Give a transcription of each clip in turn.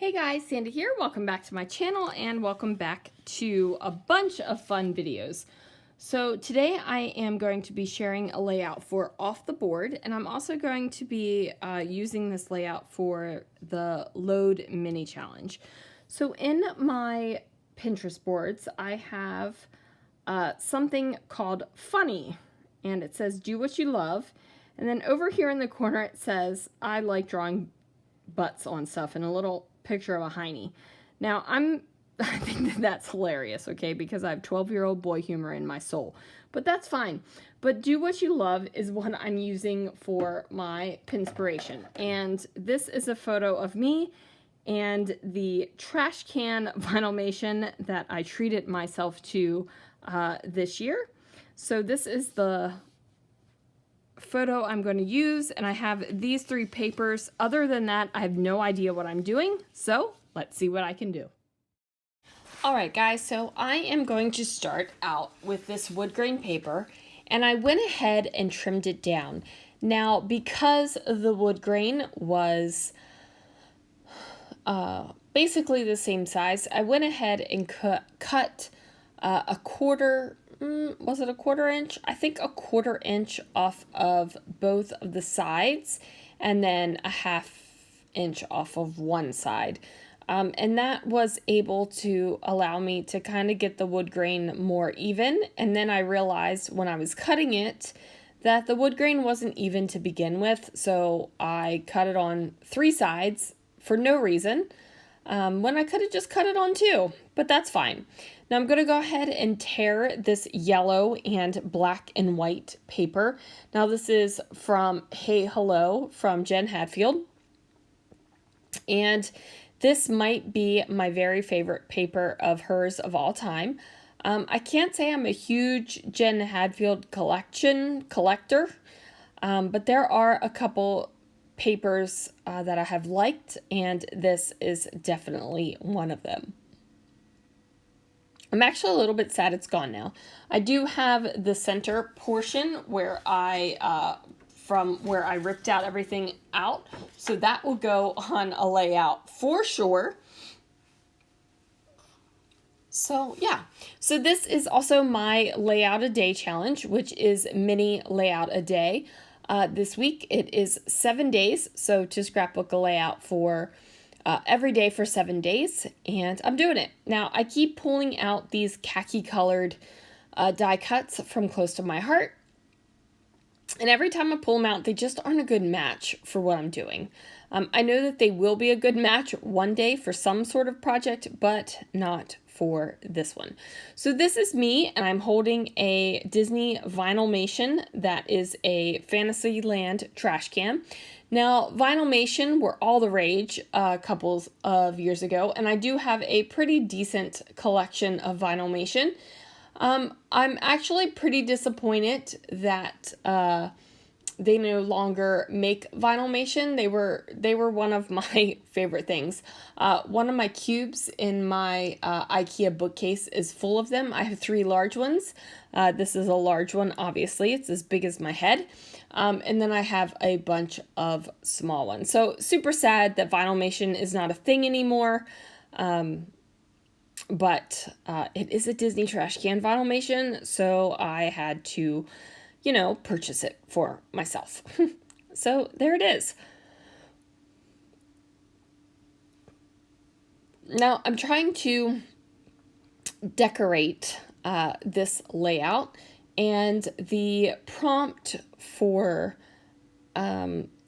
Hey guys, Sandy here. Welcome back to my channel and welcome back to a bunch of fun videos. So today I am going to be sharing a layout for Off the Board, and I'm also going to be using this layout for the Load Mini Challenge. So in my Pinterest boards, I have something called Funny, and it says do what you love. And then over here in the corner it says I like drawing butts on stuff and a little picture of a hiney. Now I think that's hilarious, okay, because I have 12-year-old boy humor in my soul, but that's fine. But do what you love is what I'm using for my Pinspiration, and this is a photo of me and the trash can Vinylmation that I treated myself to this year. So this is the photo I'm going to use, and I have these three papers. Other than that, I have no idea what I'm doing, so let's see what I can do. Alright guys, so I am going to start out with this wood grain paper, and I went ahead and trimmed it down. Now, because the wood grain was basically the same size, I went ahead and cut a quarter, was it a quarter inch? I think a quarter inch off of both of the sides, and then a half inch off of one side. And that was able to allow me to kind of get the wood grain more even. And then I realized when I was cutting it that the wood grain wasn't even to begin with, so I cut it on three sides for no reason, when I could have just cut it on two, but that's fine. Now I'm going to go ahead and tear this yellow and black and white paper. Now this is from Hey Hello from Jen Hadfield, and this might be my very favorite paper of hers of all time. I can't say I'm a huge Jen Hadfield collector, but there are a couple papers that I have liked, and this is definitely one of them. I'm actually a little bit sad it's gone now. I do have the center portion where from where I ripped out everything out, so that will go on a layout for sure. So yeah, so this is also my layout a day challenge, which is mini layout a day. This week it is 7 days, so to scrapbook a layout for every day for 7 days, and I'm doing it. Now I keep pulling out these khaki colored die cuts from close to my heart, and every time I pull them out, they just aren't a good match for what I'm doing. I know that they will be a good match one day for some sort of project, but not for this one. So this is me, and I'm holding a Disney Vinylmation that is a Fantasyland trash can. Now, Vinylmation were all the rage a couple of years ago, and I do have a pretty decent collection of Vinylmation. I'm actually pretty disappointed that they no longer make Vinylmation. They were one of my favorite things. One of my cubes in my IKEA bookcase is full of them. I have 3 large ones. This is a large one, obviously. It's as big as my head. And then I have a bunch of small ones. So super sad that Vinylmation is not a thing anymore. But it is a Disney trash can Vinylmation, so I had to, you know, purchase it for myself. So there it is. Now I'm trying to decorate this layout, and the prompt for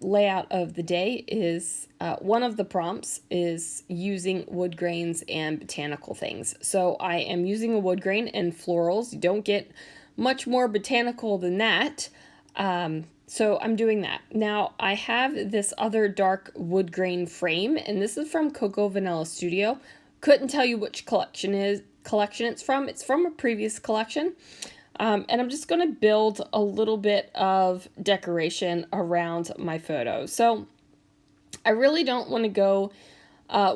layout of the day is one of the prompts is using wood grains and botanical things. So I am using a wood grain and florals. You don't get much more botanical than that. So I'm doing that. Now I have this other dark wood grain frame, and this is from Coco Vanilla Studio. Couldn't tell you which collection it's from. It's from a previous collection. And I'm just going to build a little bit of decoration around my photo. So I really don't want to go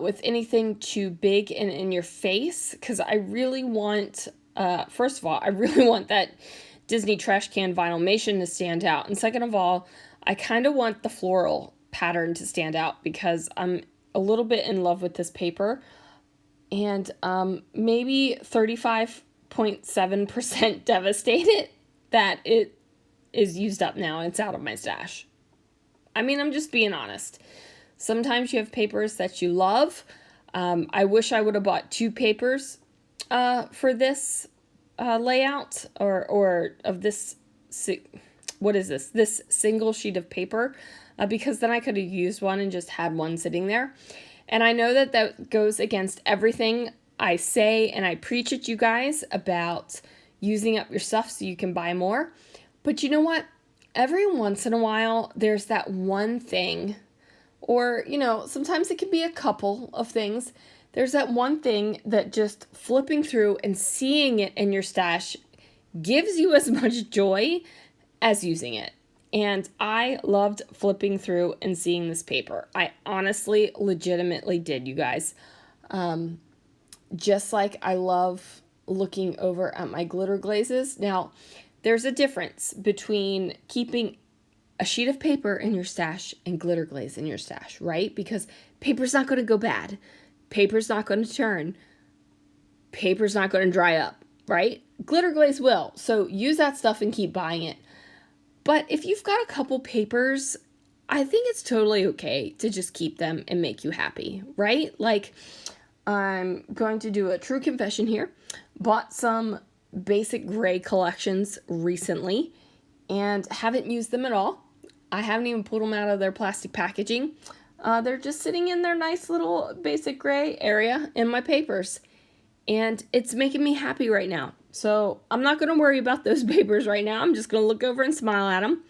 with anything too big and in your face, because I really want, first of all, I really want that Disney trash can Vinylmation to stand out. And second of all, I kind of want the floral pattern to stand out, because I'm a little bit in love with this paper, and maybe 35.7% devastated that it is used up now and it's out of my stash. I mean, I'm just being honest. Sometimes you have papers that you love. I wish I would have bought 2 papers for this layout or of this, what is this? This single sheet of paper, because then I could have used one and just had one sitting there. And I know that that goes against everything I say and I preach at you guys about using up your stuff so you can buy more. But you know what? Every once in a while, there's that one thing, or, sometimes it can be a couple of things. There's that one thing that just flipping through and seeing it in your stash gives you as much joy as using it. And I loved flipping through and seeing this paper. I honestly, legitimately did, you guys. Just like I love looking over at my glitter glazes. Now, there's a difference between keeping a sheet of paper in your stash and glitter glaze in your stash, right? Because paper's not going to go bad. Paper's not going to turn. Paper's not going to dry up, right? Glitter glaze will. So use that stuff and keep buying it. But if you've got a couple papers, I think it's totally okay to just keep them and make you happy, right? Like, I'm going to do a true confession here. Bought some basic gray collections recently and haven't used them at all. I haven't even pulled them out of their plastic packaging. They're just sitting in their nice little basic gray area in my papers. And it's making me happy right now. So I'm not going to worry about those papers right now. I'm just going to look over and smile at them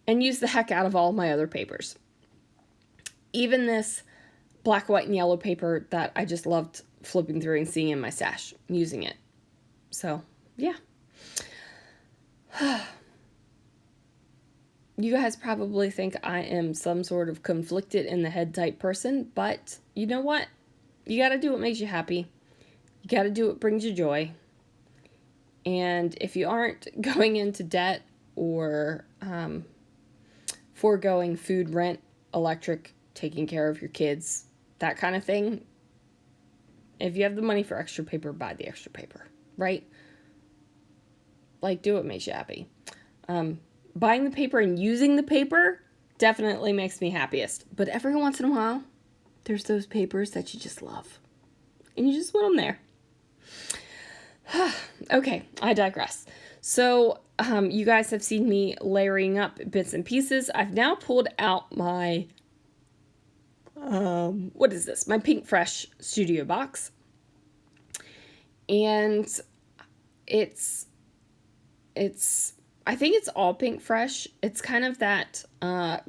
and use the heck out of all my other papers. Even this black, white, and yellow paper that I just loved flipping through and seeing in my stash, using it. So, yeah. You guys probably think I am some sort of conflicted in the head type person, but you know what? You got to do what makes you happy. You got to do what brings you joy. And if you aren't going into debt or foregoing food, rent, electric, taking care of your kids, that kind of thing, if you have the money for extra paper, buy the extra paper, right? Like, do what makes you happy. Buying the paper and using the paper definitely makes me happiest. But every once in a while, there's those papers that you just love. And you just want them there. Okay, I digress. So, you guys have seen me layering up bits and pieces. I've now pulled out my, what is this? My Pink Fresh Studio Box. And it's I think it's all Pink Fresh. It's kind of that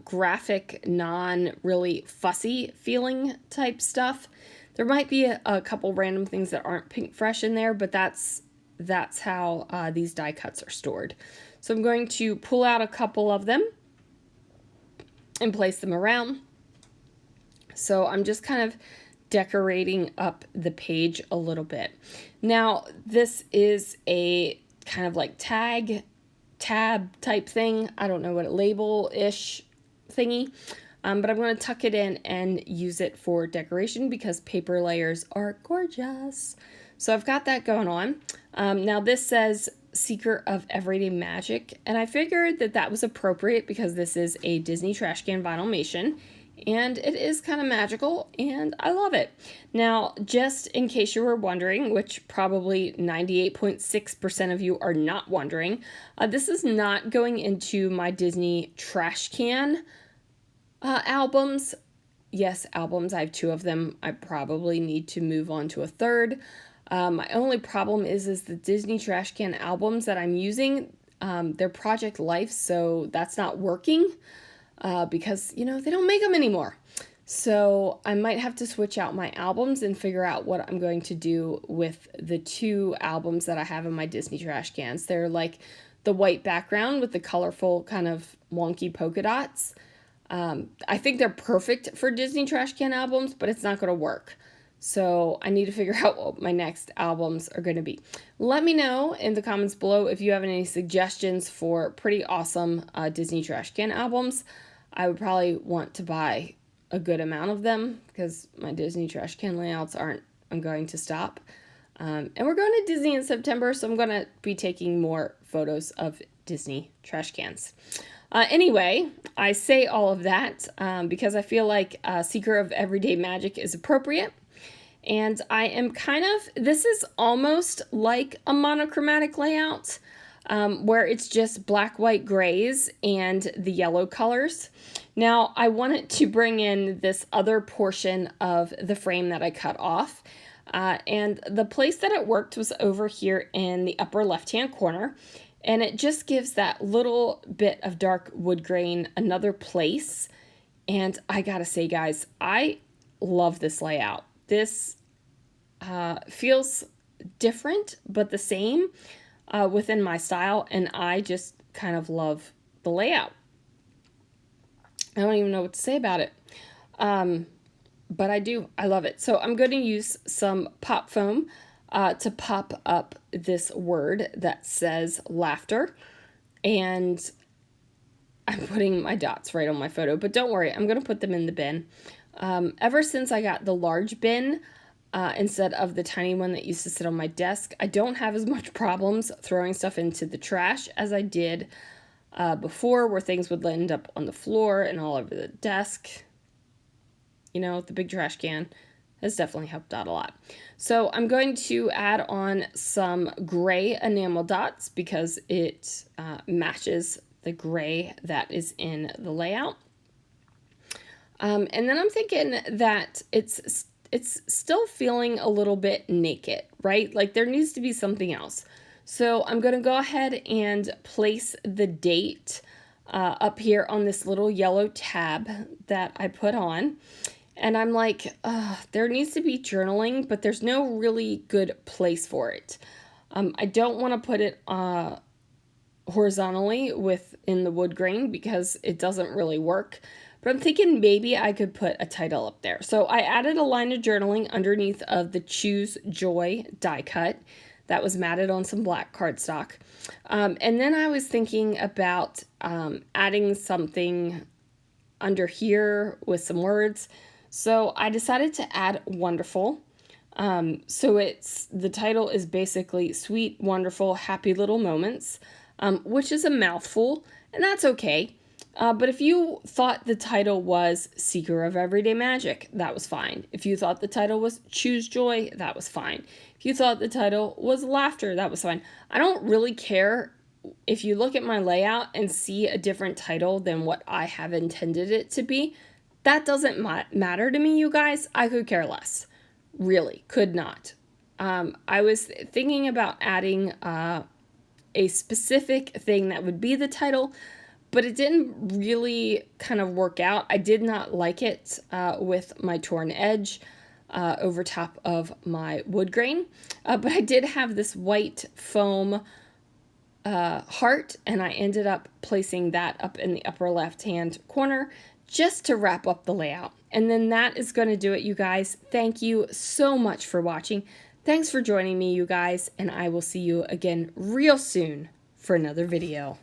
graphic, non-really fussy feeling type stuff. There might be a couple random things that aren't Pink Fresh in there, but that's how these die cuts are stored. So I'm going to pull out a couple of them and place them around. So I'm just kind of decorating up the page a little bit. Now, this is a kind of like tab type thing. I don't know what, a label-ish thingy. But I'm going to tuck it in and use it for decoration because paper layers are gorgeous. So I've got that going on. Now this says Seeker of Everyday Magic, and I figured that that was appropriate because this is a Disney trash can vinylmation, and it is kind of magical, and I love it. Now, just in case you were wondering, which probably 98.6% of you are not wondering, this is not going into my Disney trash can albums. Yes, albums. I have 2 of them. I probably need to move on to a third. My only problem is the Disney trash can albums that I'm using, they're Project Life, so that's not working because, they don't make them anymore. So I might have to switch out my albums and figure out what I'm going to do with the 2 albums that I have in my Disney trash cans. They're like the white background with the colorful kind of wonky polka dots. I think they're perfect for Disney trash can albums, but it's not going to work. So I need to figure out what my next albums are going to be. Let me know in the comments below if you have any suggestions for pretty awesome Disney trash can albums. I would probably want to buy a good amount of them because my Disney trash can layouts I'm going to stop. And we're going to Disney in September, so I'm going to be taking more photos of Disney trash cans. Anyway, I say all of that because I feel like Seeker of Everyday Magic is appropriate. And I am this is almost like a monochromatic layout where it's just black, white, grays, and the yellow colors. Now, I wanted to bring in this other portion of the frame that I cut off. And the place that it worked was over here in the upper left-hand corner. And it just gives that little bit of dark wood grain another place. And I gotta say, guys, I love this layout. This feels different, but the same within my style. And I just kind of love the layout. I don't even know what to say about it. But I do. I love it. So I'm going to use some pop foam to pop up this word that says laughter. And I'm putting my dots right on my photo. But don't worry, I'm going to put them in the bin. Ever since I got the large bin instead of the tiny one that used to sit on my desk, I don't have as much problems throwing stuff into the trash as I did before, where things would end up on the floor and all over the desk. You know, the big trash can has definitely helped out a lot. So I'm going to add on some gray enamel dots because it matches the gray that is in the layout. And then I'm thinking that it's still feeling a little bit naked, right? Like there needs to be something else. So I'm going to go ahead and place the date up here on this little yellow tab that I put on. And I'm like, there needs to be journaling, but there's no really good place for it. I don't want to put it horizontally within the wood grain because it doesn't really work. But I'm thinking maybe I could put a title up there. So I added a line of journaling underneath of the Choose Joy die cut that was matted on some black cardstock. And then I was thinking about adding something under here with some words. So I decided to add wonderful. So the title is basically Sweet, Wonderful, Happy Little Moments, which is a mouthful, and that's okay. But if you thought the title was Seeker of Everyday Magic, that was fine. If you thought the title was Choose Joy, that was fine. If you thought the title was Laughter, that was fine. I don't really care if you look at my layout and see a different title than what I have intended it to be. That doesn't matter to me, you guys. I could care less. Really, could not. I was thinking about adding a specific thing that would be the title, but it didn't really kind of work out. I did not like it with my torn edge over top of my wood grain. But I did have this white foam heart, and I ended up placing that up in the upper left-hand corner just to wrap up the layout. And then that is going to do it, you guys. Thank you so much for watching. Thanks for joining me, you guys, and I will see you again real soon for another video.